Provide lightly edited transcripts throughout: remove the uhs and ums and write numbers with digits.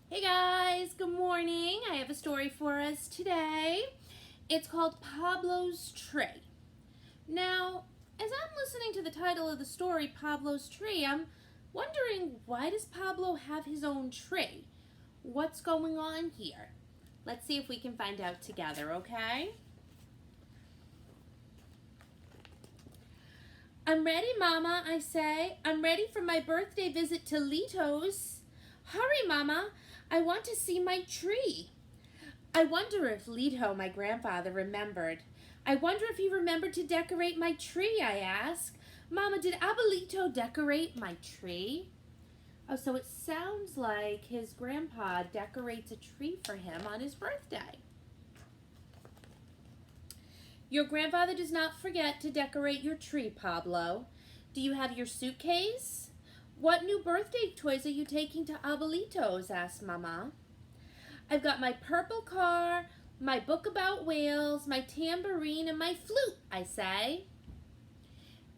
Hey guys, good morning. I have a story for us today. It's called Pablo's Tree. Now, as I'm listening to the title of the story, Pablo's Tree, I'm wondering, why does Pablo have his own tree? What's going on here? Let's see if we can find out together, okay? I'm ready, Mama, I say. I'm ready for my birthday visit to Lito's. Hurry, Mama. I want to see my tree. I wonder if Lito, my grandfather, remembered. I wonder if he remembered to decorate my tree, I ask. Mama, did Abuelito decorate my tree? Oh, so it sounds like his grandpa decorates a tree for him on his birthday. Your grandfather does not forget to decorate your tree, Pablo. Do you have your suitcase? What new birthday toys are you taking to Abuelito's? Asked Mama. I've got my purple car, my book about whales, my tambourine, and my flute, I say.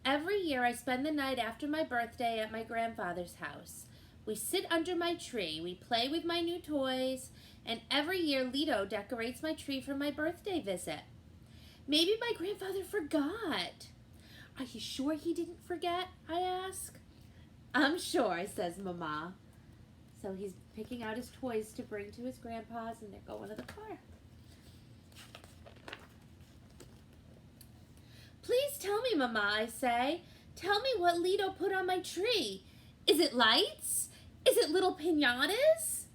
Every year I spend the night after my birthday at my grandfather's house. We sit under my tree, we play with my new toys, and every year Lito decorates my tree for my birthday visit. Maybe my grandfather forgot. Are you sure he didn't forget? I ask. I'm sure, says Mama. So he's picking out his toys to bring to his grandpa's, and they're going to the car. Please tell me, Mama, I say. Tell me what Lito put on my tree. Is it lights? Is it little piñatas?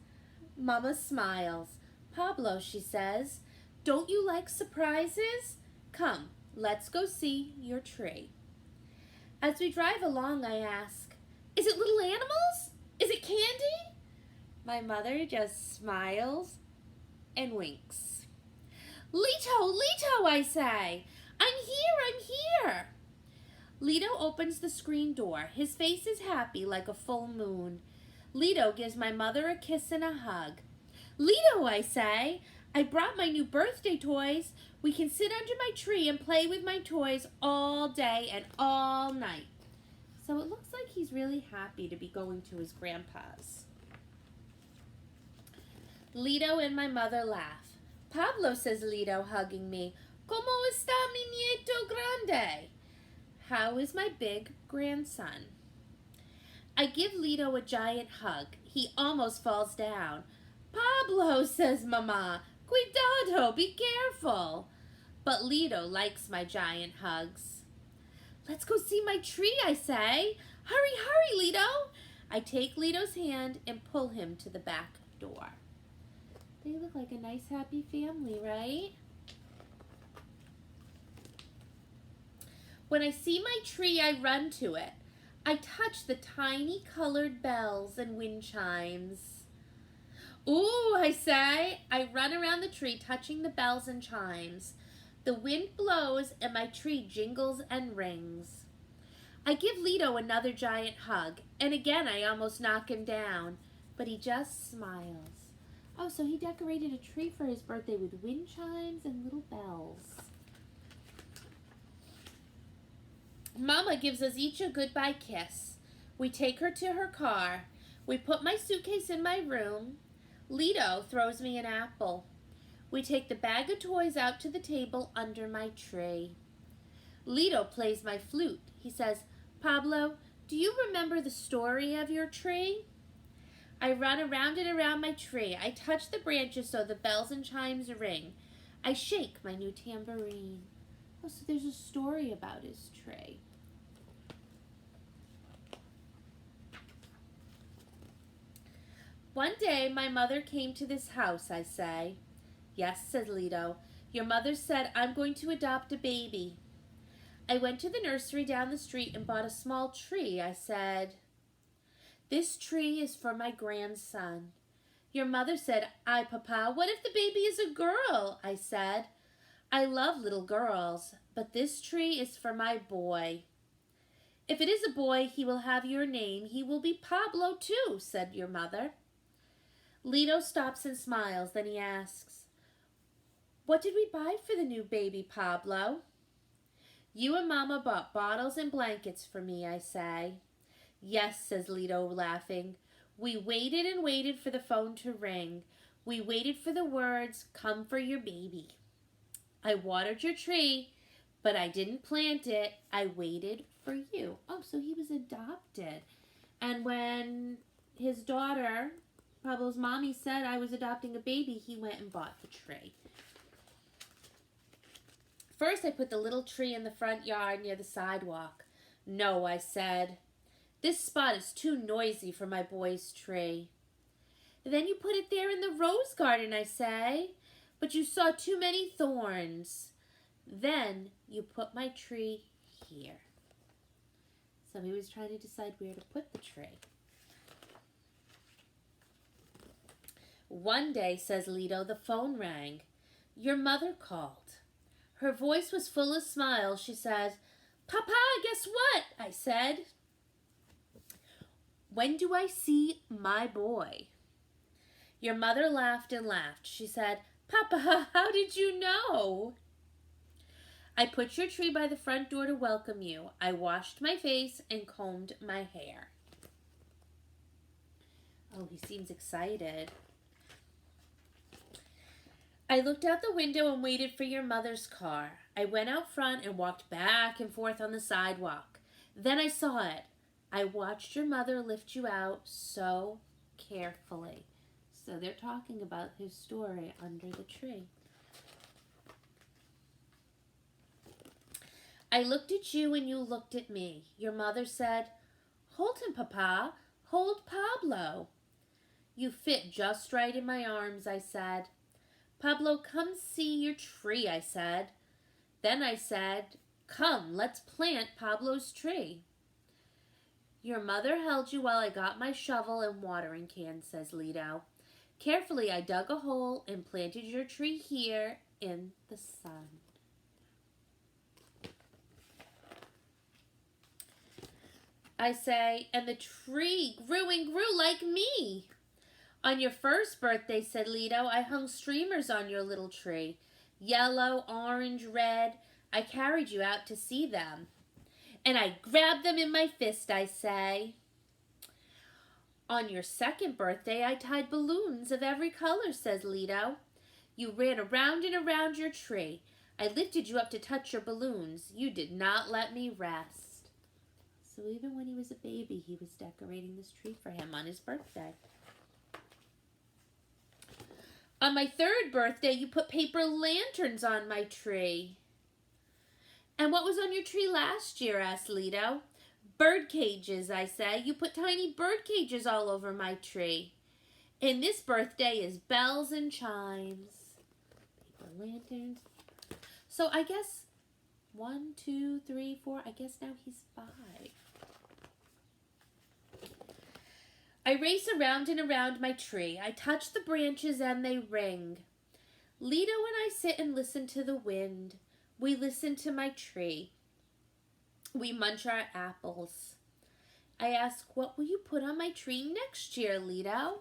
Mama smiles. Pablo, she says, don't you like surprises? Come, let's go see your tree. As we drive along, I ask, is it little animals? Is it candy? My mother just smiles and winks. Lito, I say. I'm here. Lito opens the screen door. His face is happy like a full moon. Lito gives my mother a kiss and a hug. Lito, I say, I brought my new birthday toys. We can sit under my tree and play with my toys all day and all night. So it looks like he's really happy to be going to his grandpa's. Lito and my mother laugh. Pablo, says Lito, hugging me. ¿Cómo está mi nieto grande? How is my big grandson? I give Lito a giant hug. He almost falls down. Pablo, says Mama, cuidado, be careful. But Lito likes my giant hugs. Let's go see my tree, I say. Hurry, Lito. I take Lito's hand and pull him to the back door. They look like a nice, happy family, right? When I see my tree, I run to it. I touch the tiny colored bells and wind chimes. Ooh, I say. I run around the tree, touching the bells and chimes. The wind blows and my tree jingles and rings. I give Lito another giant hug, and again I almost knock him down, but he just smiles. Oh, so he decorated a tree for his birthday with wind chimes and little bells. Mama gives us each a goodbye kiss. We take her to her car. We put my suitcase in my room. Lito throws me an apple. We take the bag of toys out to the table under my tree. Lito plays my flute. He says, Pablo, do you remember the story of your tree? I run around and around my tree. I touch the branches so the bells and chimes ring. I shake my new tambourine. Oh, so there's a story about his tree. One day my mother came to this house, I say. Yes, said Lito. Your mother said I'm going to adopt a baby. I went to the nursery down the street and bought a small tree. I said, this tree is for my grandson. Your mother said, ay, Papa, what if the baby is a girl? I said, I love little girls, but this tree is for my boy. If it is a boy, he will have your name. He will be Pablo too, said your mother. Lito stops and smiles. Then he asks, what did we buy for the new baby, Pablo? You and Mama bought bottles and blankets for me, I say. Yes, says Lito, laughing. We waited and waited for the phone to ring. We waited for the words, "Come for your baby." I watered your tree, but I didn't plant it. I waited for you. Oh, so he was adopted. And when his daughter, Pablo's mommy, said I was adopting a baby, he went and bought the tree. First, I put the little tree in the front yard near the sidewalk. "No," I said. "This spot is too noisy for my boy's tree." "Then you put it there in the rose garden," I say. "But you saw too many thorns." "Then you put my tree here." So he was trying to decide where to put the tree. One day, says Lido, the phone rang. Your mother called. Her voice was full of smiles. She said, "Papa, guess what?" I said. "When do I see my boy?" Your mother laughed and laughed. She said, "Papa, how did you know?" I put your tree by the front door to welcome you. I washed my face and combed my hair. Oh, he seems excited. I looked out the window and waited for your mother's car. I went out front and walked back and forth on the sidewalk. Then I saw it. I watched your mother lift you out so carefully. So they're talking about his story under the tree. I looked at you and you looked at me. Your mother said, "Hold him, Papa. Hold Pablo." You fit just right in my arms, I said. "Pablo, come see your tree," I said. Then I said, "Come, let's plant Pablo's tree." Your mother held you while I got my shovel and watering can, says Lido. Carefully, I dug a hole and planted your tree here in the sun. I say, and the tree grew and grew like me. On your first birthday, said Lido, I hung streamers on your little tree. Yellow, orange, red. I carried you out to see them. And I grabbed them in my fist, I say. On your second birthday, I tied balloons of every color, says Lido. You ran around and around your tree. I lifted you up to touch your balloons. You did not let me rest. So even when he was a baby, he was decorating this tree for him on his birthday. On my third birthday, you put paper lanterns on my tree. And what was on your tree last year, asked Lido. Bird cages, I say. You put tiny bird cages all over my tree. And this birthday is bells and chimes. Paper lanterns. So I guess 1, 2, 3, 4. I guess now he's 5. I race around and around my tree. I touch the branches and they ring. Lido and I sit and listen to the wind. We listen to my tree. We munch our apples. I ask, what will you put on my tree next year, Lido?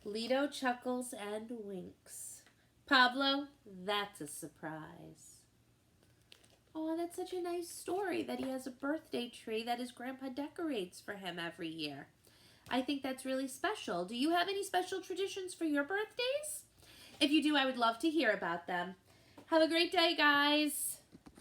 Lido chuckles and winks. Pablo, that's a surprise. Oh, that's such a nice story that he has a birthday tree that his grandpa decorates for him every year. I think that's really special. Do you have any special traditions for your birthdays? If you do, I would love to hear about them. Have a great day, guys.